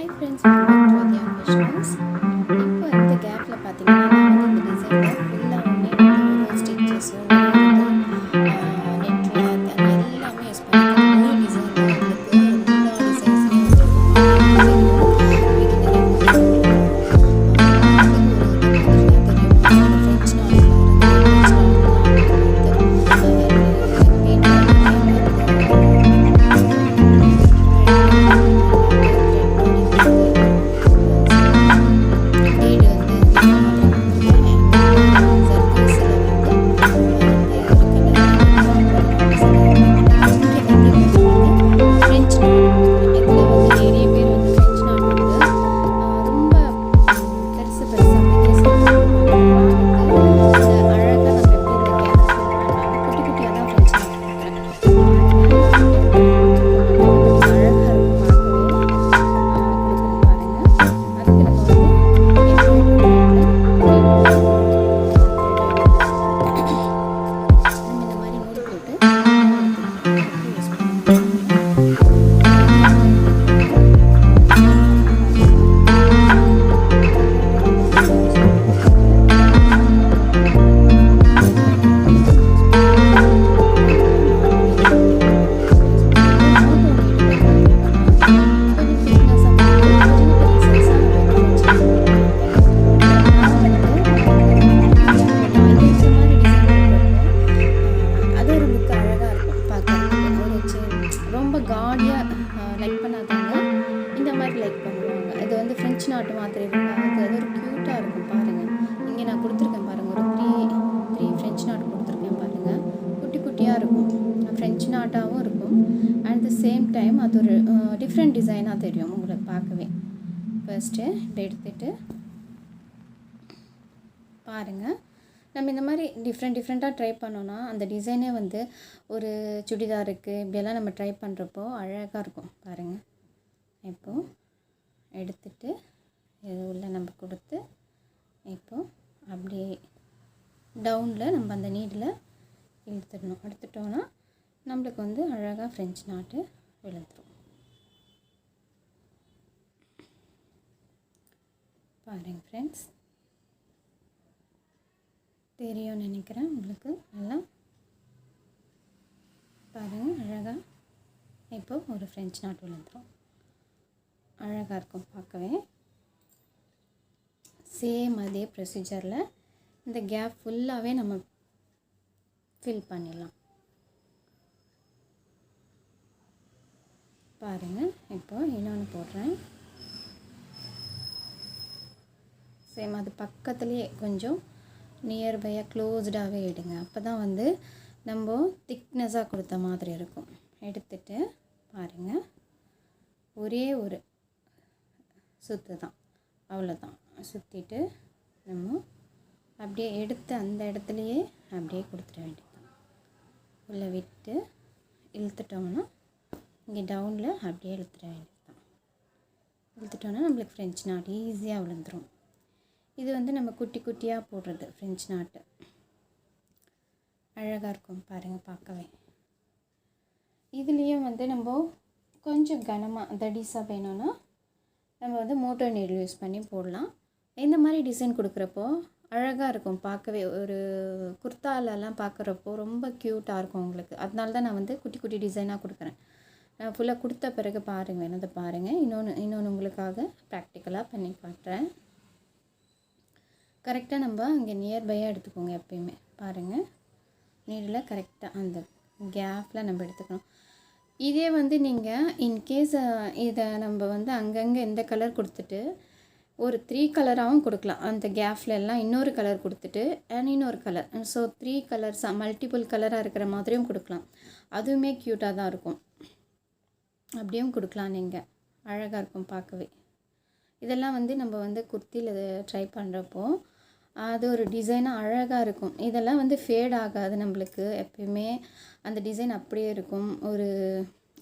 Hi friends, welcome back to Adya Fashions. இப்போ இந்த கேப்பில் பார்த்தீங்கன்னா நான் வந்து இந்த டிசைனில் ஃபுல்லாகவுமே வந்து ஒரு ஸ்டிச்சஸும் நெட்டில் அது எல்லாமே யூஸ் பண்ணியிருக்கேன். ஒரு டிசைனில் உங்களுக்கு எல்லா டிசைன்ஸுமே வந்துருக்கும். லைக் பண்ணாதவங்க இந்த மாதிரி லைக் பண்ணுவாங்க. இது வந்து ஃப்ரெஞ்ச் நாட்டு மாதிரி இருக்கும். அது ஒரு க்யூட்டாக இருக்கும் பாருங்கள். இங்கே நான் கொடுத்துருக்கேன் பாருங்கள், ஒரு த்ரீ ஃப்ரெஞ்ச் நாட்டு கொடுத்துருக்கேன் பாருங்கள். குட்டி குட்டியாக இருக்கும், ஃப்ரெஞ்ச் நாட்டாகவும் இருக்கும். அட் த சேம் டைம் அது ஒரு டிஃப்ரெண்ட் டிசைனாக தெரியும் உங்களுக்கு பார்க்கவே. ஃபர்ஸ்ட்டு இப்படி எடுத்துகிட்டு பாருங்கள். நம்ம இந்த மாதிரி டிஃப்ரெண்ட்டாக ட்ரை பண்ணோன்னா அந்த டிசைனே வந்து ஒரு சுடிதாருக்கு இப்படியெல்லாம் நம்ம ட்ரை பண்ணுறப்போ அழகாக இருக்கும் பாருங்கள். இப்போது எடுத்துட்டு இது உள்ள நம்ம கொடுத்து இப்போது அப்படியே டவுனில் நம்ம அந்த நீடில் எடுத்துட்டோன்னா நம்மளுக்கு வந்து அழகாக ஃப்ரெஞ்ச் நாட்டு விழுந்துடும் பாருங்கள் ஃப்ரெண்ட்ஸ். தெரியும்னு நினைக்கிறேன் உங்களுக்கு நல்லா பாருங்கள். அழகாக இப்போ ஒரு ஃப்ரெஞ்ச் நாட் விழுந்துடும். அழகாக இருக்கும் பார்க்கவே. சேம் அதே ப்ரொசீஜரில் இந்த கேப் ஃபுல்லாகவே நம்ம ஃபில் பண்ணிடலாம் பாருங்கள். இப்போ இன்னொன்று போடுறேன். சேம் அது பக்கத்துலேயே கொஞ்சம் நியர்பையாக க்ளோஸ்டாகவே எடுங்க. அப்போ தான் வந்து நம்ம திக்னஸாக கொடுத்த மாதிரி இருக்கும். எடுத்துட்டு பாருங்கள், ஒரே ஒரு சுற்று தான், அவ்வளோதான். சுற்றிட்டு நம்ம அப்படியே எடுத்து அந்த இடத்துலையே அப்படியே கொடுத்துட வேண்டியது. உள்ளே விட்டு இழுத்துட்டோம்னா இங்கே டவுனில் அப்படியே இழுத்துட வேண்டியது தான். இழுத்துட்டோன்னா நம்மளுக்கு ஃப்ரெஞ்ச் நாட் ஈஸியாக விழுந்துடும். இது வந்து நம்ம குட்டி குட்டியாக போடுறது ஃப்ரெஞ்ச் நாட்டு. அழகாக இருக்கும் பாருங்கள் பார்க்கவே. இதுலேயும் வந்து நம்ம கொஞ்சம் கனமாக தடிசாக வேணும்னா நம்ம வந்து மோட்டர் நீடில் யூஸ் பண்ணி போடலாம். இந்த மாதிரி டிசைன் கொடுக்குறப்போ அழகாக இருக்கும் பார்க்கவே. ஒரு குர்த்தாலெல்லாம் பார்க்குறப்போ ரொம்ப க்யூட்டாக இருக்கும் உங்களுக்கு. அதனால தான் நான் வந்து குட்டி குட்டி டிசைனாக கொடுக்குறேன். நான் ஃபுல்லாக கொடுத்த பிறகு பாருங்கள், என்னது பாருங்கள். இன்னொன்று உங்களுக்காக ப்ராக்டிக்கலாக பண்ணி காட்டுறேன். கரெக்டாக நம்ம அங்கே நியர்பையாக எடுத்துக்கோங்க எப்பயுமே. பாருங்கள், நீடில் கரெக்டாக அந்த கேப்பில் நம்ம எடுத்துக்கணும். இதே வந்து நீங்கள் இன்கேஸ் இதை நம்ம வந்து அங்கங்கே எந்த கலர் கொடுத்துட்டு ஒரு 3 கலராகவும் கொடுக்கலாம். அந்த கேப்பில் எல்லாம் இன்னொரு கலர் கொடுத்துட்டு இன்னொரு கலர், ஸோ 3 கலர்ஸாக மல்டிபிள் கலராக இருக்கிற மாதிரியும் கொடுக்கலாம். அதுவுமே க்யூட்டாக தான் இருக்கும். அப்படியும் கொடுக்கலாம் நீங்கள். அழகாக இருக்கும் பார்க்கவே. இதெல்லாம் வந்து நம்ம வந்து குர்த்தியில் ட்ரை பண்ணுறப்போ அது ஒரு டிசைனாக அழகாக இருக்கும். இதெல்லாம் வந்து ஃபேட் ஆகாது நம்மளுக்கு. எப்பயுமே அந்த டிசைன் அப்படியே இருக்கும். ஒரு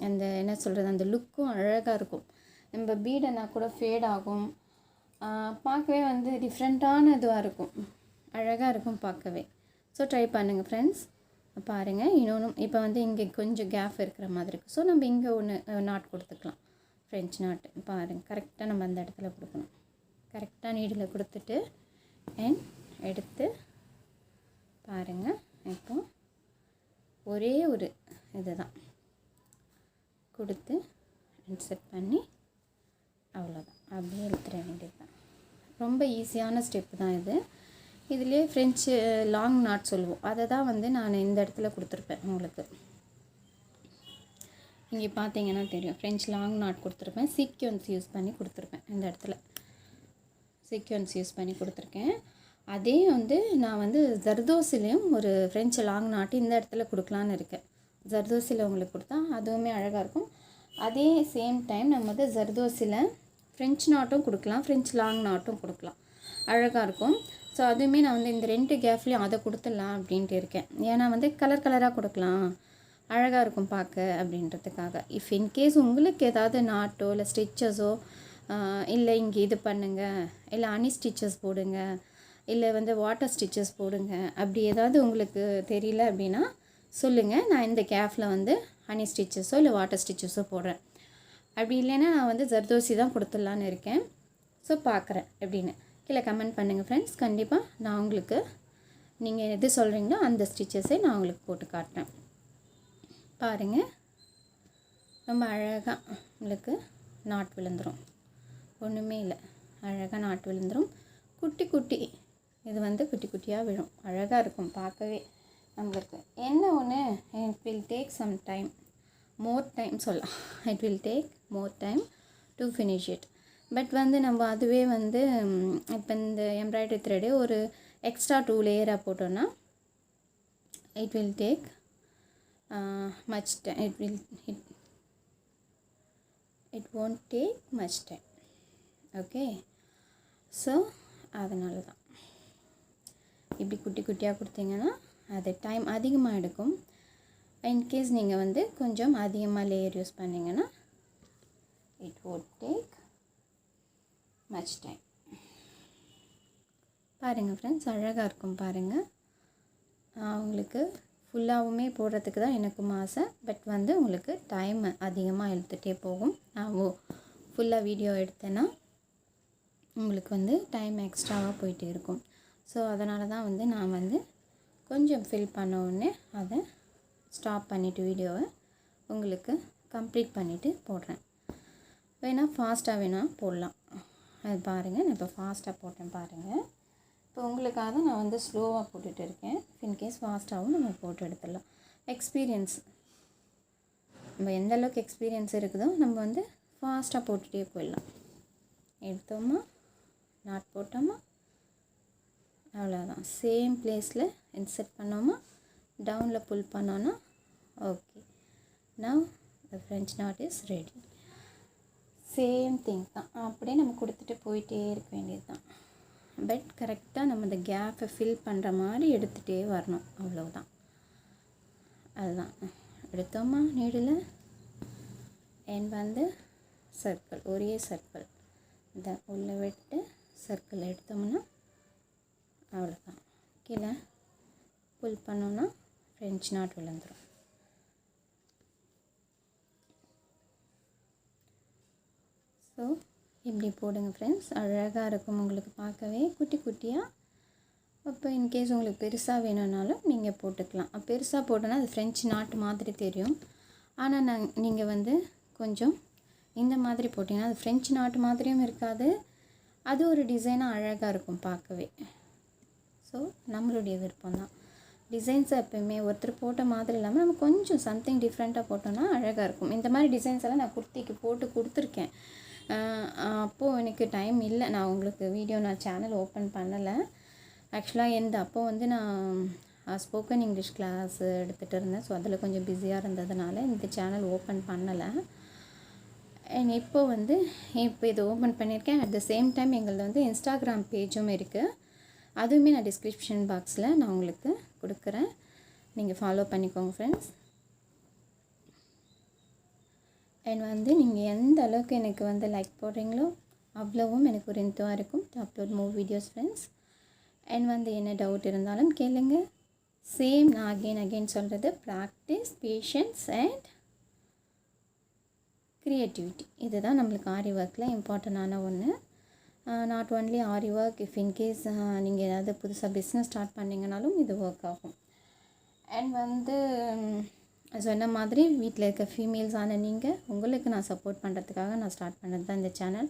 அந்த என்ன சொல்கிறது, அந்த லுக்கும் அழகாக இருக்கும். நம்ம பீடனா கூட ஃபேட் ஆகும். பார்க்கவே வந்து டிஃப்ரெண்ட்டான இதுவாக இருக்கும். அழகாக இருக்கும் பார்க்கவே. ஸோ ட்ரை பண்ணுங்கள் ஃப்ரெண்ட்ஸ். பாருங்கள். இன்னொன்று இப்போ வந்து இங்கே கொஞ்சம் கேப் இருக்கிற மாதிரி இருக்குது. ஸோ நம்ம இங்கே ஒன்று நாட் கொடுத்துக்கலாம். ஃப்ரெஞ்ச் நாட் பாருங்கள். கரெக்டாக நம்ம அந்த இடத்துல கொடுக்கணும். கரெக்டாக நீடில் கொடுத்துட்டு எடுத்து பாருங்கள். இப்போ ஒரே ஒரு இதுதான் கொடுத்து இன்செர்ட் பண்ணி அவ்வளோதான், அப்படியே இழுத்துற வேண்டியது தான். ரொம்ப ஈஸியான ஸ்டெப்பு தான் இது. இதிலே ஃப்ரெஞ்சு லாங் நாட் சொல்லுவோம், அதை தான் வந்து நான் இந்த இடத்துல கொடுத்துருப்பேன். உங்களுக்கு இங்கே பார்த்தீங்கன்னா தெரியும், ஃப்ரெஞ்ச் லாங் நாட் கொடுத்துருப்பேன். சீக்வென்ஸ் யூஸ் பண்ணி கொடுத்துருப்பேன். இந்த இடத்துல சீக்வென்ஸ் யூஸ் பண்ணி கொடுத்துருக்கேன். அதே வந்து நான் வந்து ஜர்தோசிலையும் ஒரு ஃப்ரெஞ்சு லாங் நாட்டு இந்த இடத்துல கொடுக்கலான்னு இருக்கேன். ஜர்தோசியில் உங்களுக்கு கொடுத்தா அதுவுமே அழகாக இருக்கும். அதே சேம் டைம் நம்ம வந்து ஜர்தோசியில் ஃப்ரெஞ்ச் நாட்டும் கொடுக்கலாம், ஃப்ரெஞ்ச் லாங் நாட்டும் கொடுக்கலாம், அழகாக இருக்கும். ஸோ அதுவுமே நான் வந்து இந்த 2 கேப்லேயும் அதை கொடுத்துடலாம் அப்படின்ட்டு இருக்கேன். ஏன்னா வந்து கலர் கலராக கொடுக்கலாம், அழகாக இருக்கும் பார்க்க அப்படின்றதுக்காக. இஃப் இன்கேஸ் உங்களுக்கு ஏதாவது நாட்டோ இல்லை ஸ்டிச்சஸோ இல்லை இங்கே இது பண்ணுங்கள், இல்லை அனி ஸ்டிச்சஸ் போடுங்க, இல்லை வந்து வாட்டர் ஸ்டிச்சஸ் போடுங்க, அப்படி ஏதாவது உங்களுக்கு தெரியல அப்படின்னா சொல்லுங்கள். நான் இந்த கேஃபில் வந்து ஹனி ஸ்டிச்சஸோ இல்லை வாட்டர் ஸ்டிச்சஸோ போடுறேன். அப்படி இல்லைன்னா நான் வந்து ஜர்தோசி தான் கொடுத்துடலான்னு இருக்கேன். ஸோ பார்க்குறேன் எப்படின்னு கீழே கமெண்ட் பண்ணுங்கள் ஃப்ரெண்ட்ஸ். கண்டிப்பாக நான் உங்களுக்கு நீங்கள் எது சொல்கிறீங்களோ அந்த ஸ்டிச்சஸை நான் உங்களுக்கு போட்டு காட்டுறேன். பாருங்கள், ரொம்ப அழகாக உங்களுக்கு நாட் விழுந்துடும், ஒன்றுமே இல்லை, அழகாக நாட் விழுந்துடும். குட்டி குட்டி இது வந்து குட்டி குட்டியாக விழும், அழகாக இருக்கும் பார்க்கவே நம்மளுக்கு. என்ன ஒன்று, it will take some time, more time சொல்லலாம். It will take more time to finish it. But வந்து நம்ம அதுவே வந்து இப்போ இந்த எம்ப்ராய்டரி த்ரெடே ஒரு எக்ஸ்ட்ரா 2 லேயராக போட்டோன்னா it will take much time. It won't take much time. Okay, so அதனால தான் இப்படி குட்டி குட்டியாக கொடுத்தீங்கன்னா அது டைம் அதிகமாக எடுக்கும். இன்கேஸ் நீங்கள் வந்து கொஞ்சம் அதிகமாக லேயர் யூஸ் பண்ணிங்கன்னா it won't take much time. பாருங்கள் ஃப்ரெண்ட்ஸ், அழகாக இருக்கும் பாருங்கள். உங்களுக்கு ஃபுல்லாகவுமே போடுறதுக்கு தான் எனக்கும் ஆசை. பட் வந்து உங்களுக்கு டைம் அதிகமாக இழுத்துகிட்டே போகும். நான் ஃபுல்லாக வீடியோ எடுத்தேன்னா உங்களுக்கு வந்து டைம் எக்ஸ்ட்ராவாக போயிட்டே இருக்கும். ஸோ அதனால தான் வந்து நான் வந்து கொஞ்சம் ஃபில் பண்ண உடனே அதை ஸ்டாப் பண்ணிவிட்டு வீடியோவை உங்களுக்கு கம்ப்ளீட் பண்ணிவிட்டு போடுறேன். வேணால் ஃபாஸ்ட்டாக வேணால் போடலாம். அது பாருங்கள், நான் இப்போ ஃபாஸ்ட்டாக போட்டேன் பாருங்கள். இப்போ உங்களுக்காக தான் நான் வந்து ஸ்லோவாக போட்டுட்டு இருக்கேன். இன்கேஸ் ஃபாஸ்ட்டாகவும் நம்ம போட்டு எடுத்துடலாம். எக்ஸ்பீரியன்ஸ் நம்ம எந்த அளவுக்கு எக்ஸ்பீரியன்ஸ் இருக்குதோ நம்ம வந்து ஃபாஸ்ட்டாக போட்டுகிட்டே போயிடலாம். எடுத்தோமா, நாட் போட்டோமா, அவ்வளோதான். சேம் பிளேஸில் இன்செர்ட் பண்ணோமா, டவுனில் புல் பண்ணோன்னா okay. Now the French not is ready. Same thing தான், அப்படியே நம்ம கொடுத்துட்டு போயிட்டே இருக்க வேண்டியது தான். பட் கரெக்டாக நம்ம இந்த கேப்பை ஃபில் பண்ணுற மாதிரி எடுத்துகிட்டே வரணும், அவ்வளோதான். அதுதான் எடுத்தோமா நீடில் வந்து சர்க்கிள், ஒரே சர்க்கிள் இந்த உள்ளே விட்டு சர்க்கிள் எடுத்தோம்னா அவ்வளோதான். கீழே புல் பண்ணோன்னா ஃப்ரெஞ்ச் நாட் விழுந்துடும். ஸோ இப்படி போடுங்க ஃப்ரெண்ட்ஸ், அழகாக இருக்கும் உங்களுக்கு பார்க்கவே குட்டி குட்டியாக. அப்போ இன்கேஸ் உங்களுக்கு பெருசாக வேணும்னாலும் நீங்கள் போட்டுக்கலாம். பெருசாக போட்டோன்னா அது ஃப்ரெஞ்ச் நாட்டு மாதிரி தெரியும். ஆனால் நீங்கள் வந்து கொஞ்சம் இந்த மாதிரி போட்டிங்கன்னா அது ஃப்ரெஞ்ச் நாட்டு மாதிரியும் இருக்காது, அது ஒரு டிசைனாக அழகாக இருக்கும் பார்க்கவே. ஸோ நம்மளுடைய விருப்பம் தான். டிசைன்ஸை எப்போயுமே ஒருத்தர் போட்ட மாதிரி இல்லாமல் நம்ம கொஞ்சம் சம்திங் டிஃப்ரெண்ட்டாக போட்டோன்னா அழகாக இருக்கும். இந்த மாதிரி டிசைன்ஸ் எல்லாம் நான் குர்த்திக்கு போட்டு கொடுத்துருக்கேன். அப்போது எனக்கு டைம் இல்லை, நான் உங்களுக்கு வீடியோ நான் சேனல் ஓப்பன் பண்ணலை. ஆக்சுவலாக அப்போது வந்து நான் ஸ்போக்கன் இங்கிலீஷ் கிளாஸ் எடுத்துகிட்டு இருந்தேன். ஸோ அதில் கொஞ்சம் பிஸியாக இருந்ததுனால இந்த சேனல் ஓப்பன் பண்ணலை. இப்போ வந்து இது ஓப்பன் பண்ணியிருக்கேன். அட் த சேம் டைம் எங்களது வந்து இன்ஸ்டாகிராம் பேஜும் இருக்குது. அதுவுமே நான் டிஸ்கிரிப்ஷன் பாக்ஸில் நான் உங்களுக்கு கொடுக்குறேன், நீங்கள் ஃபாலோ பண்ணிக்கோங்க ஃப்ரெண்ட்ஸ். வந்து நீங்கள் எந்த அளவுக்கு எனக்கு வந்து லைக் போடுறீங்களோ அவ்வளவும் எனக்கு ஒரு இன்ட்ரெஸ்டாக இருக்கும் to upload more videos friends. வந்து என்ன டவுட் இருந்தாலும் கேளுங்க. சேம் நான் அகெயின் சொல்கிறது, ப்ராக்டிஸ், பேஷன்ஸ் அண்ட் க்ரியேட்டிவிட்டி. இதுதான் நம்மளுக்கு ஆரி ஒர்க்கில் இம்பார்ட்டண்டான ஒன்று. Not only aari work, if in case நீங்கள் ஏதாவது புதுசாக பிஸ்னஸ் ஸ்டார்ட் பண்ணிங்கனாலும் இது ஒர்க் ஆகும். அண்ட் வந்து சொன்ன மாதிரி வீட்டில் இருக்க ஃபீமேல்ஸான நீங்கள், உங்களுக்கு நான் சப்போர்ட் பண்ணுறதுக்காக நான் ஸ்டார்ட் பண்ணது தான் இந்த சேனல்.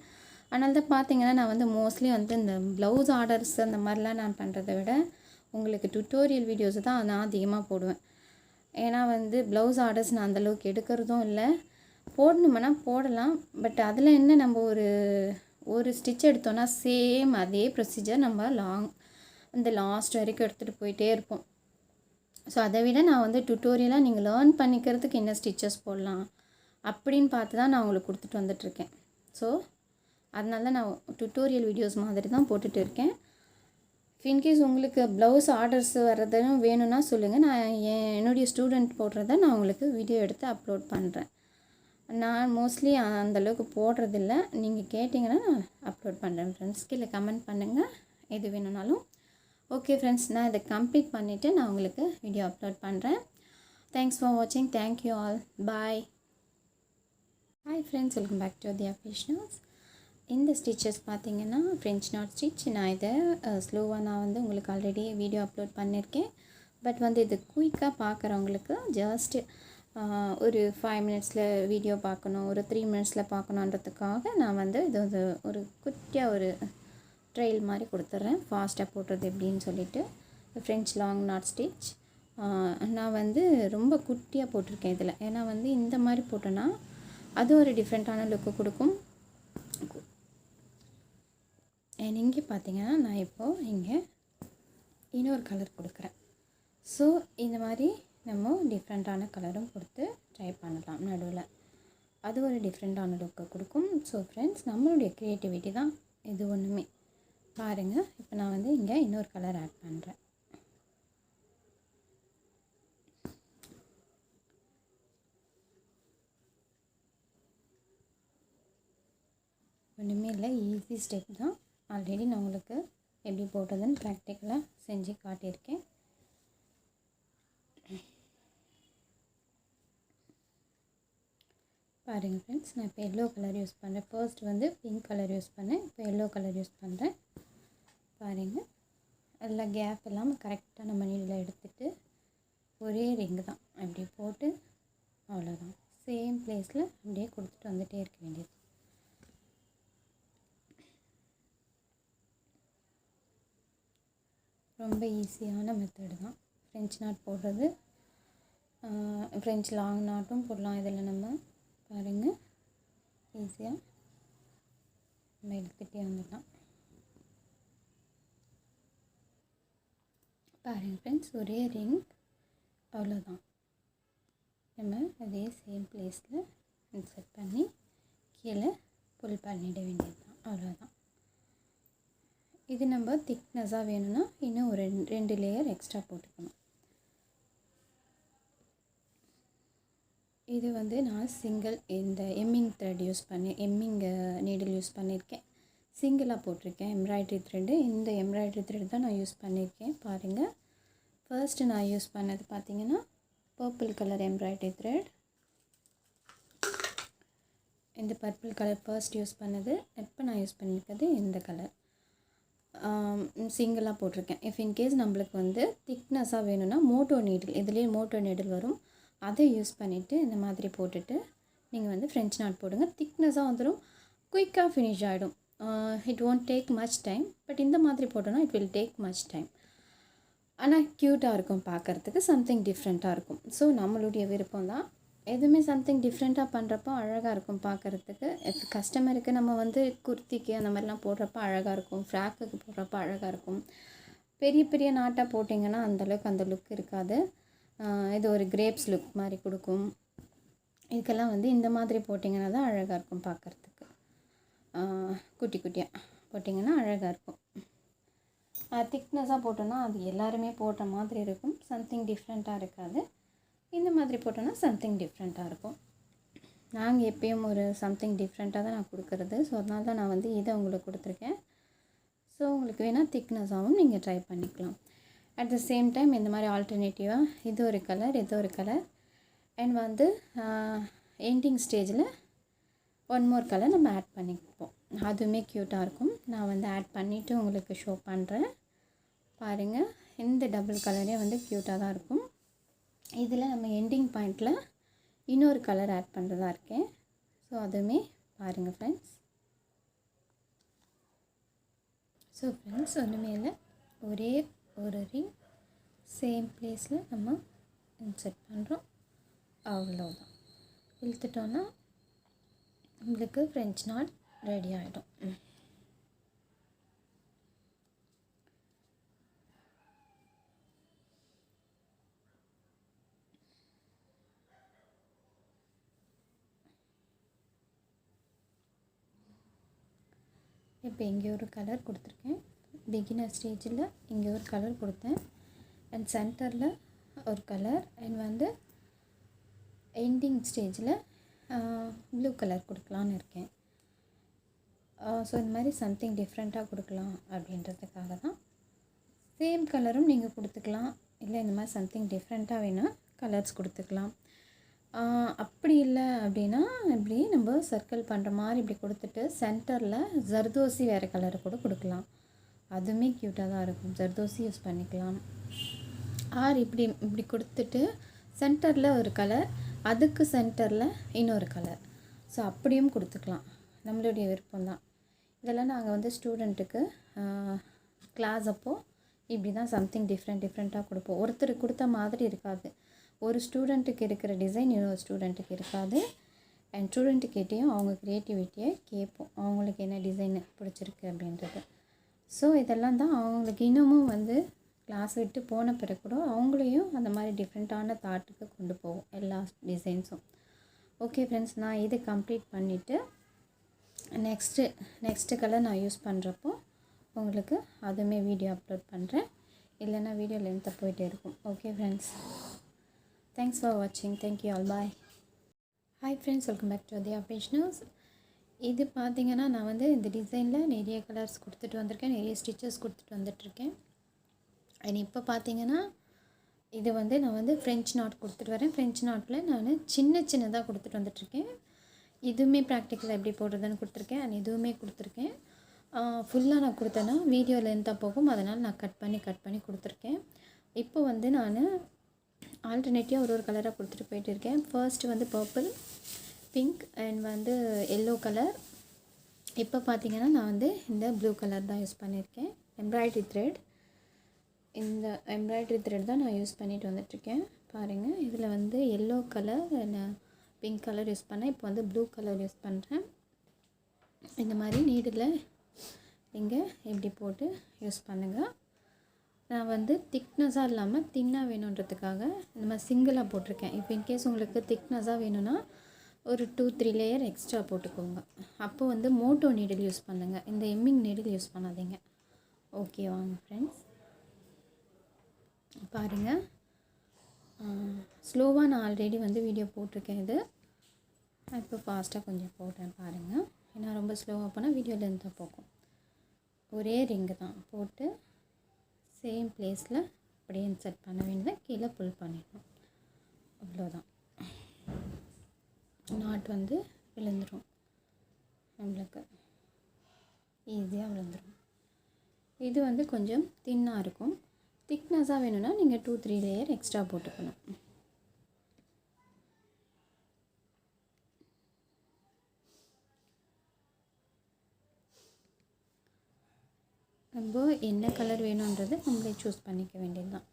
அதனால தான் பார்த்தீங்கன்னா நான் வந்து மோஸ்ட்லி வந்து இந்த ப்ளவுஸ் ஆர்டர்ஸ் அந்த மாதிரிலாம் நான் பண்ணுறதை விட உங்களுக்கு டுட்டோரியல் வீடியோஸ் தான் நான் அதிகமாக போடுவேன். ஏன்னா வந்து ப்ளவுஸ் ஆர்டர்ஸ் நான் அந்தளவுக்கு எடுக்கிறதும் இல்லை. போடணுமென்னா போடலாம், பட் அதில் என்ன நம்ம ஒரு ஸ்டிச் எடுத்தோன்னா சேம் அதே ப்ரொசீஜர் நம்ம அந்த லாஸ்ட் வரைக்கும் எடுத்துகிட்டு போயிட்டே இருப்போம். ஸோ அதை விட நான் வந்து டுட்டோரியலாக நீங்கள் லேர்ன் பண்ணிக்கிறதுக்கு என்ன ஸ்டிச்சஸ் போடலாம் அப்படின்னு பார்த்து தான் நான் உங்களுக்கு கொடுத்துட்டு வந்துட்டுருக்கேன். ஸோ அதனால தான் நான் டுட்டோரியல் வீடியோஸ் மாதிரி தான் போட்டுட்டு இருக்கேன். இன்கேஸ் உங்களுக்கு ப்ளவுஸ் ஆர்டர்ஸ் வர்றதும் வேணும்னா சொல்லுங்கள். நான் என்னுடைய ஸ்டூடெண்ட் போடுறத நான் உங்களுக்கு வீடியோ எடுத்து அப்லோட் பண்ணுறேன். நான் மோஸ்ட்லி அந்தளவுக்கு போடுறதில்ல. நீங்கள் கேட்டிங்கன்னா நான் அப்லோட் பண்ணுறேன் ஃப்ரெண்ட்ஸ். கீழே கமெண்ட் பண்ணுங்கள் எது வேணும்னாலும். ஓகே ஃப்ரெண்ட்ஸ், நான் இதை கம்ப்ளீட் பண்ணிவிட்டு நான் உங்களுக்கு வீடியோ அப்லோட் பண்ணுறேன். தேங்க்ஸ் ஃபார் வாட்சிங். Thank you all. Bye. Hi friends, welcome back to the officials. இந்த ஸ்டிச்சஸ் பார்த்தீங்கன்னா ஃப்ரெஞ்ச் நாட் ஸ்டிச். நான் இதை ஸ்லோவாக நான் வந்து உங்களுக்கு ஆல்ரெடி வீடியோ அப்லோட் பண்ணியிருக்கேன். பட் வந்து இது குயிக்காக பார்க்குறவங்களுக்கு ஜஸ்ட் ஒரு 5 மினிட்ஸில் வீடியோ பார்க்கணும், ஒரு 3 மினிட்ஸில் பார்க்கணுன்றதுக்காக நான் வந்து இது ஒரு குட்டியாக ஒரு ட்ரெயில் மாதிரி கொடுத்துட்றேன், ஃபாஸ்ட்டாக போடுறது எப்படின்னு சொல்லிவிட்டு. ஃப்ரெஞ்ச் லாங் நாட் ஸ்டிச் நான் வந்து ரொம்ப குட்டியாக போட்டிருக்கேன் இதில். ஏன்னா வந்து இந்த மாதிரி போட்டோன்னா அது ஒரு டிஃப்ரெண்ட்டான லுக்கு கொடுக்கும். இங்கே பார்த்தீங்கன்னா நான் இப்போது இங்கே இன்னொரு கலர் கொடுக்குறேன். ஸோ இந்த மாதிரி நம்ம டிஃப்ரெண்ட்டான கலரும் கொடுத்து ட்ரை பண்ணலாம் நடுவில். அது ஒரு டிஃப்ரெண்ட்டான லுக்கை கொடுக்கும். ஸோ ஃப்ரெண்ட்ஸ், நம்மளுடைய க்ரியேட்டிவிட்டி தான் இது ஒன்றுமே. பாருங்கள், இப்போ நான் வந்து இங்கே இன்னொரு கலர் ஆட் பண்ணுறேன். ஒன்றுமே இல்லை, ஈஸி ஸ்டெப் தான். ஆல்ரெடி நான் உங்களுக்கு எப்படி போட்டதுன்னு ப்ராக்டிக்கலாக செஞ்சு காட்டியிருக்கேன். பாருங்கள் ஃப்ரெண்ட்ஸ், நான் இப்போ எல்லோ கலர் யூஸ் பண்ணுறேன். ஃபர்ஸ்ட் வந்து பிங்க் கலர் யூஸ் பண்ணேன், இப்போ எல்லோ கலர் யூஸ் பண்ணுறேன். பாருங்கள், எல்லாம் கேப் இல்லாமல் கரெக்டாக நம்ம நீடில் எடுத்துகிட்டு ஒரே ரிங்கு தான் அப்படி போட்டு அவ்வளோதான். சேம் பிளேஸில் அப்படியே கொடுத்துட்டு வந்துகிட்டே இருக்க வேண்டியது. ரொம்ப ஈஸியான மெத்தடு தான் ஃப்ரெஞ்ச் நாட் போடுறது. ஃப்ரெஞ்ச் லாங் நாட்டும் போடலாம் இதில். நம்ம பாருங்கள், ஈஸியாக நம்ம எடுத்துகிட்டே வந்துடலாம். பாருங்கள் ஃப்ரெண்ட்ஸ், ஒரே ரிங் அவ்வளோதான். நம்ம அதே சேம் பிளேஸில் இன்சர்ட் பண்ணி கீழே புல் பண்ணிட வேண்டியது தான், அவ்வளோதான். இது நம்ம திக்னஸாக வேணும்னா இன்னும் ஒரு 2 லேயர் எக்ஸ்ட்ரா போட்டுக்கணும். இது வந்து நான் சிங்கிள் இந்த எம்மிங் த்ரெட் யூஸ் பண்ணி நீடில் யூஸ் பண்ணியிருக்கேன். சிங்கிளாக போட்டிருக்கேன் எம்ப்ராய்ட்ரி த்ரெட்டு. இந்த எம்ப்ராய்ட்ரி த்ரெட் தான் நான் யூஸ் பண்ணியிருக்கேன். பாருங்கள், ஃபர்ஸ்ட்டு நான் யூஸ் பண்ணது பார்த்திங்கன்னா பர்பிள் கலர் எம்ப்ராய்ட்ரி த்ரெட். இந்த பர்பிள் கலர் ஃபர்ஸ்ட் யூஸ் பண்ணது. இப்போ நான் யூஸ் பண்ணியிருக்கிறது இந்த கலர் சிங்கிளாக போட்டிருக்கேன். இஃப் இன்கேஸ் நம்மளுக்கு வந்து திக்னஸாக வேணும்னா மோட்டோ நீடில், இதுலேயே மோட்டோ நீடில் வரும், அதை யூஸ் பண்ணிவிட்டு இந்த மாதிரி போட்டுட்டு நீங்கள் வந்து ஃப்ரெஞ்ச் நாட் போடுங்க. திக்னஸாக வந்துடும், குயிக்காக ஃபினிஷ் ஆகிடும். It won't take much time. But இந்த மாதிரி போட்டோன்னா it will take much time. ஆனால் க்யூட்டாக இருக்கும் பார்க்குறதுக்கு, சம்திங் டிஃப்ரெண்ட்டாக இருக்கும். ஸோ நம்மளுடைய விருப்பம் தான். எதுவுமே சம்திங் டிஃப்ரெண்ட்டாக பண்ணுறப்போ அழகாக இருக்கும் பார்க்குறதுக்கு. இப்போ கஸ்டமருக்கு நம்ம வந்து குர்த்திக்கு அந்த மாதிரிலாம் போடுறப்ப அழகாக இருக்கும், ஃப்ராக்குக்கு போடுறப்ப அழகாக இருக்கும். பெரிய பெரிய நாட்டாக போட்டிங்கன்னா அந்தளவுக்கு அந்த லுக் இருக்காது. இது ஒரு கிரேப்ஸ் லுக் மாதிரி கொடுக்கும். இதுக்கெல்லாம் வந்து இந்த மாதிரி போட்டிங்கன்னா தான் அழகாக இருக்கும் பார்க்குறதுக்கு. குட்டி குட்டியாக போட்டிங்கன்னா அழகாக இருக்கும். திக்னஸாக போட்டோன்னா அது எல்லாருமே போட்ட மாதிரி இருக்கும், சம்திங் டிஃப்ரெண்ட்டாக இருக்காது. இந்த மாதிரி போட்டோன்னா சம்திங் டிஃப்ரெண்ட்டாக இருக்கும். நாங்கள் எப்பயும் ஒரு சம்திங் டிஃப்ரெண்ட்டாக தான் நான் கொடுக்குறது. ஸோ அதனால தான் நான் வந்து இதை உங்களுக்கு கொடுத்துருக்கேன். ஸோ உங்களுக்கு வேணால் திக்னஸாகவும் நீங்கள் ட்ரை பண்ணிக்கலாம். அட் த சேம் டைம் இந்த மாதிரி ஆல்டர்னேட்டிவாக இது ஒரு கலர், இது ஒரு கலர். அண்ட் வந்து எண்டிங் ஸ்டேஜில் ஒன் மோர் கலர் நம்ம ஆட் பண்ணிப்போம். அதுவுமே க்யூட்டாக இருக்கும். நான் வந்து ஆட் பண்ணிவிட்டு உங்களுக்கு ஷோ பண்ணுறேன். பாருங்கள், இந்த டபுள் கலரே வந்து க்யூட்டாக தான் இருக்கும். இதில் நம்ம எண்டிங் பாயிண்டில் இன்னொரு கலர் ஆட் பண்ணுறதா இருக்கேன். ஸோ அதுவுமே பாருங்கள் ஃப்ரெண்ட்ஸ். ஸோ ஃப்ரெண்ட்ஸ், ஒன்றுமே இல்லை, ஒரே ஒரு ரிங் சேம் பிளேஸில் நம்ம இன்சர்ட் பண்ணுறோம். அவ்வளோதான். இழுத்துட்டோன்னா உங்களுக்கு ஃப்ரெஞ்ச் நாட் ரெடி ஆகிடும். இப்போ இங்கே ஒரு கலர் கொடுத்துருக்கேன். பிகினர் ஸ்டேஜில் இங்கே ஒரு கலர் கொடுத்தேன். அண்ட் சென்டரில் ஒரு கலர் அண்ட் வந்து எண்டிங் ஸ்டேஜில் ப்ளூ கலர் கொடுக்கலான்னு இருக்கேன். ஸோ இந்த மாதிரி சம்திங் டிஃப்ரெண்ட்டாக கொடுக்கலாம் அப்படின்றதுக்காக தான். சேம் கலரும் நீங்கள் கொடுத்துக்கலாம், இல்லை இந்த மாதிரி சம்திங் டிஃப்ரெண்ட்டாக வேணால் கலர்ஸ் கொடுத்துக்கலாம். அப்படி இல்லை அப்படின்னா இப்படி நம்ம சர்க்கிள் பண்ணுற மாதிரி இப்படி கொடுத்துட்டு சென்டரில் ஜர்தோசி வேறு கலர் கூட கொடுக்கலாம். அதுவுமே க்யூட்டாக தான் இருக்கும். ஜர்தோசி யூஸ் பண்ணிக்கலாம். ஆர் இப்படி இப்படி கொடுத்துட்டு சென்டரில் ஒரு கலர், அதுக்கு சென்டரில் இன்னொரு கலர். ஸோ அப்படியும் கொடுத்துக்கலாம், நம்மளுடைய விருப்பம் தான். இதெல்லாம் நாங்கள் வந்து ஸ்டூடெண்ட்டுக்கு கிளாஸ் அப்போது இப்படி தான் சம்திங் டிஃப்ரெண்ட்டாக கொடுப்போம். ஒருத்தருக்கு கொடுத்த மாதிரி இருக்காது. ஒரு ஸ்டூடெண்ட்டுக்கு இருக்கிற டிசைன் இன்னொரு ஸ்டூடெண்ட்டுக்கு இருக்காது. அண்ட் ஸ்டூடெண்ட்டுக்கிட்டேயும் அவங்க க்ரியேட்டிவிட்டியை கேட்போம், அவங்களுக்கு என்ன டிசைன் பிடிச்சிருக்கு அப்படின்றது. ஸோ இதெல்லாம் தான் அவங்களுக்கு இன்னமும் வந்து கிளாஸ் விட்டு போன பிறகு கூட அவங்களையும் அந்த மாதிரி டிஃப்ரெண்ட்டான தாட்டுக்கு கொண்டு போவோம் எல்லா டிசைன்ஸும். ஓகே ஃப்ரெண்ட்ஸ், நான் இது கம்ப்ளீட் பண்ணிவிட்டு நெக்ஸ்ட்டு கலர் நான் யூஸ் பண்ணுறப்போ உங்களுக்கு அதுவுமே வீடியோ அப்லோட் பண்ணுறேன். இல்லைன்னா வீடியோ லென்த்தாக போயிட்டே இருக்கும். ஓகே ஃப்ரெண்ட்ஸ், தேங்க்ஸ் ஃபார் வாட்சிங். Thank you all, bye. Hi friends, welcome back to the ஆபேஷனல்ஸ். இது பார்த்திங்கன்னா நான் வந்து இந்த டிசைனில் நிறைய கலர்ஸ் கொடுத்துட்டு வந்திருக்கேன், நிறைய ஸ்டிச்சஸ் கொடுத்துட்டு வந்துட்டுருக்கேன். அண்ட் இப்போ பார்த்திங்கன்னா இது வந்து நான் வந்து ஃப்ரெஞ்ச் நாட் கொடுத்துட்டு வரேன். ஃப்ரெஞ்ச் நாட்டில் நான் சின்னதாக கொடுத்துட்டு வந்துட்டுருக்கேன். இதுவுமே ப்ராக்டிக்கலாக எப்படி போடுறதுன்னு கொடுத்துருக்கேன். அண்ட் இதுவுமே கொடுத்துருக்கேன். ஃபுல்லாக நான் கொடுத்தேன்னா வீடியோ லென்த்தாக போகும், அதனால் நான் கட் பண்ணி கொடுத்துருக்கேன். இப்போ வந்து நான் ஆல்டர்னேட்டிவாக ஒரு கலராக கொடுத்துட்டு போயிட்டு இருக்கேன். ஃபர்ஸ்ட் வந்து பர்பிள், பிங்க் அண்ட் வந்து எல்லோ கலர். இப்போ பார்த்திங்கன்னா நான் வந்து இந்த ப்ளூ கலர் தான் யூஸ் பண்ணியிருக்கேன். எம்ப்ராய்டரி த்ரெட், இந்த எம்ப்ராய்டரி த்ரெட் தான் நான் யூஸ் பண்ணிட்டு வந்துட்டுருக்கேன். பாருங்கள், இதில் வந்து yellow colour and pink colour use பண்ணேன். இப்போ வந்து ப்ளூ கலர் யூஸ் பண்ணுறேன். இந்த மாதிரி நீடில் இங்கே இப்படி போட்டு யூஸ் பண்ணுங்கள். நான் வந்து திக்னஸாக இல்லாமல் தின்னாக வேணுன்றதுக்காக இந்த மாதிரி சிங்கிளாக போட்டிருக்கேன். இப்போ இன்கேஸ் உங்களுக்கு திக்னஸாக வேணும்னா ஒரு 2-3 லேயர் எக்ஸ்ட்ரா போட்டுக்கோங்க. அப்போ வந்து மோட்டோ நீடில் யூஸ் பண்ணுங்கள், இந்த எம்மிங் நீடில் யூஸ் பண்ணாதீங்க. ஓகே வாங்க ஃப்ரெண்ட்ஸ், பாருங்கள். ஸ்லோவாக நான் ஆல்ரெடி வந்து வீடியோ போட்டிருக்கேன். இது இப்போ ஃபாஸ்ட்டாக கொஞ்சம் போட்டேன் பாருங்கள். ஏன்னா ரொம்ப ஸ்லோவாக போனால் வீடியோ லென்த்தாக போகும். ஒரே ரிங்கு தான் போட்டு சேம் பிளேஸில் அப்படியே இன்சர்ட் பண்ண வேண்டியதை கீழே புல் பண்ணிடணும். அவ்வளோதான். நாட் வந்து விழுந்துடும், நம்மளுக்கு ஈஸியாக விழுந்துடும். இது வந்து கொஞ்சம் தின்னாக இருக்கும். திக்னஸாக வேணும்னா நீங்கள் 2-3 லேயர் எக்ஸ்ட்ரா போட்டுக்கணும். நம்ம என்ன கலர் வேணுன்றது நம்மளே சூஸ் பண்ணிக்க வேண்டியது தான்.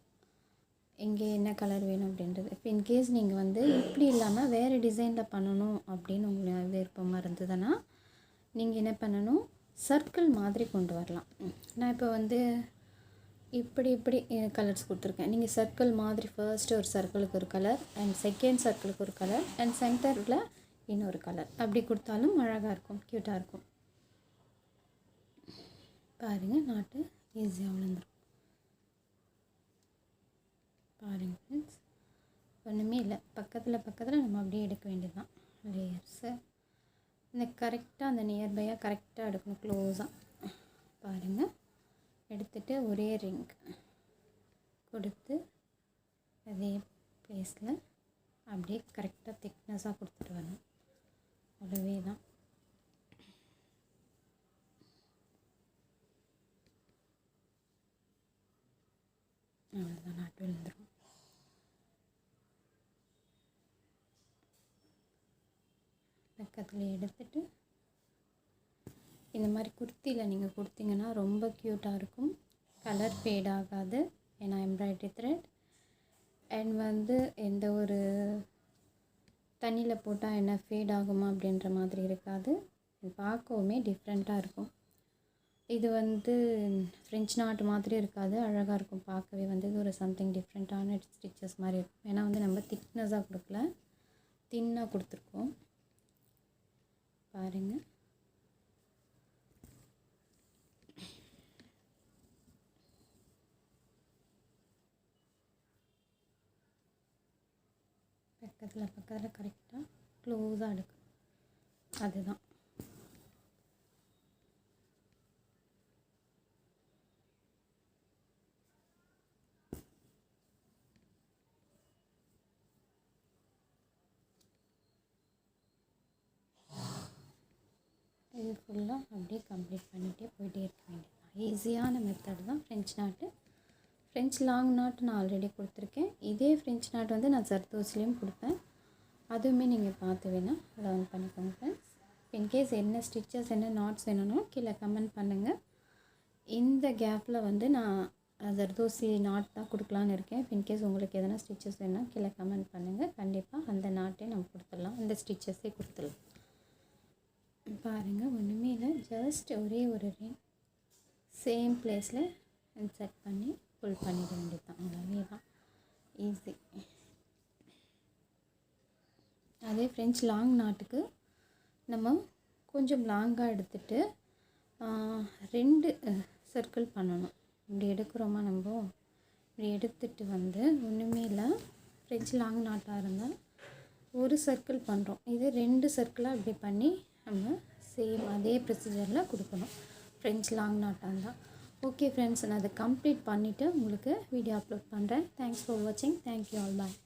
இங்கே என்ன கலர் வேணும் அப்படின்றது. இப்போ இன்கேஸ் நீங்கள் வந்து இப்படி இல்லாமல் வேறு டிசைனில் பண்ணணும் அப்படின்னு உங்களுக்கு விருப்பமாக இருந்ததுன்னா நீங்கள் என்ன பண்ணணும், சர்க்கிள் மாதிரி கொண்டு வரலாம். நான் இப்போ வந்து இப்படி கலர்ஸ் கொடுத்துருக்கேன். நீங்கள் சர்க்கிள் மாதிரி ஃபர்ஸ்ட்டு ஒரு சர்க்கிளுக்கு ஒரு கலர் அண்ட் செகண்ட் சர்க்கிளுக்கு ஒரு கலர் அண்ட் சென்டரில் இன்னொரு கலர் அப்படி கொடுத்தாலும் அழகாக இருக்கும், க்யூட்டாக இருக்கும். பாருங்கள், நாட்டு ஈஸியாக விழுந்துடும். பாருங்கள் ஃப்ரெண்ட்ஸ், ஒன்றுமே இல்லை, பக்கத்தில் நம்ம அப்படியே எடுக்க வேண்டியது தான் லேயர்ஸு. இந்த கரெக்டாக அந்த நியர்பையாக கரெக்டாக எடுக்கணும், க்ளோஸாக. பாருங்கள், எடுத்துகிட்டு ஒரே ரிங் கொடுத்து அதே ப்ளேஸில் அப்படியே கரெக்டாக திக்னஸாக கொடுத்துட்டு வரணும். அவ்வளவே தான். அவ்வளோதான், நாட்டு விழுந்துடும். பக்கத்தில் எடுத்துட்டு இந்த மாதிரி குர்த்தியில் நீங்கள் கொடுத்தீங்கன்னா ரொம்ப க்யூட்டாக இருக்கும். கலர் ஃபேட் ஆகாது, ஏன்னா எம்ப்ராய்டரி த்ரெட். அண்ட் வந்து எந்த ஒரு தண்ணியில் போட்டால் என்ன ஃபேட் ஆகுமா அப்படின்ற மாதிரி இருக்காது. பார்க்கவுமே டிஃப்ரெண்ட்டாக இருக்கும். இது வந்து ஃப்ரெஞ்ச் நாட் மாதிரி இருக்காது, அழகாக இருக்கும் பார்க்கவே. வந்து இது ஒரு சம்திங் டிஃப்ரெண்ட்டான ஸ்டிச்சஸ் மாதிரி இருக்கும். ஏன்னா வந்து நம்ம திக்னஸாக கொடுக்கல, தின்னாக கொடுத்துருக்கோம். பாருங்கள், பக்கத்தில் கரெக்டாக க்ளோஸாக எடுக்கும். அதுதான் இது ஃபுல்லாக அப்படியே கம்ப்ளீட் பண்ணிகிட்டே போயிட்டே இருக்க வேண்டியதுதான். ஈஸியான மெத்தட் தான் ஃப்ரெஞ்ச் நாட்டு. ஃப்ரெஞ்ச் லாங் நாட் நான் ஆல்ரெடி கொடுத்துருக்கேன். இதே ஃப்ரெஞ்ச் நாட் வந்து நான் ஜர்தோஸ்லேயும் கொடுப்பேன், அதுவுமே நீங்கள் பார்த்து வேணால் லேர்ன் பண்ணிக்கோங்க ஃப்ரெண்ட்ஸ். இன்கேஸ் என்ன ஸ்டிச்சஸ் என்ன நாட்ஸ் வேணும்னா கீழே கமெண்ட் பண்ணுங்கள். இந்த கேப்பில் வந்து நான் ஜர்தோசி நாட் தான் கொடுக்கலான்னு இருக்கேன். இன்கேஸ் உங்களுக்கு எதனா ஸ்டிச்சஸ் வேணும்னா கீழே கமெண்ட் பண்ணுங்கள். கண்டிப்பாக அந்த நாட்டே நம்ம கொடுத்துடலாம், அந்த ஸ்டிச்சஸே கொடுத்துடலாம். பாருங்கள், ஒன்றுமே இல்லை, ஜஸ்ட் ஒரே ஒரு ரிங் சேம் பிளேஸில் இன்சர்ட் பண்ணி புல் பண்ணிட வேண்டியது தான். அவ்வளோவே தான், ஈஸி. அதே ஃப்ரெஞ்ச் லாங் நாட்டுக்கு நம்ம கொஞ்சம் லாங்காக எடுத்துகிட்டு 2 சர்க்கிள் பண்ணணும். இப்படி எடுக்கிறோமா நம்ம, இப்படி எடுத்துகிட்டு வந்து ஒன்றுமே இல்லை, ஃப்ரெஞ்ச் லாங் நாட்டாக இருந்தால் ஒரு சர்க்கிள் பண்ணுறோம், இது 2 சர்க்கிளாக இப்படி பண்ணி நம்ம சேம் அதே ப்ரொசீஜரில் கொடுக்கணும் ஃப்ரெஞ்ச் லாங் நாட்டாக இருந்தால். ஓகே ஃப்ரெண்ட்ஸ், நான் அதை கம்ப்ளீட் பண்ணிவிட்டு உங்களுக்கு வீடியோ அப்லோட் பண்ணுறேன். தேங்க்ஸ் ஃபார் வாட்சிங். Thank you all. பாய்.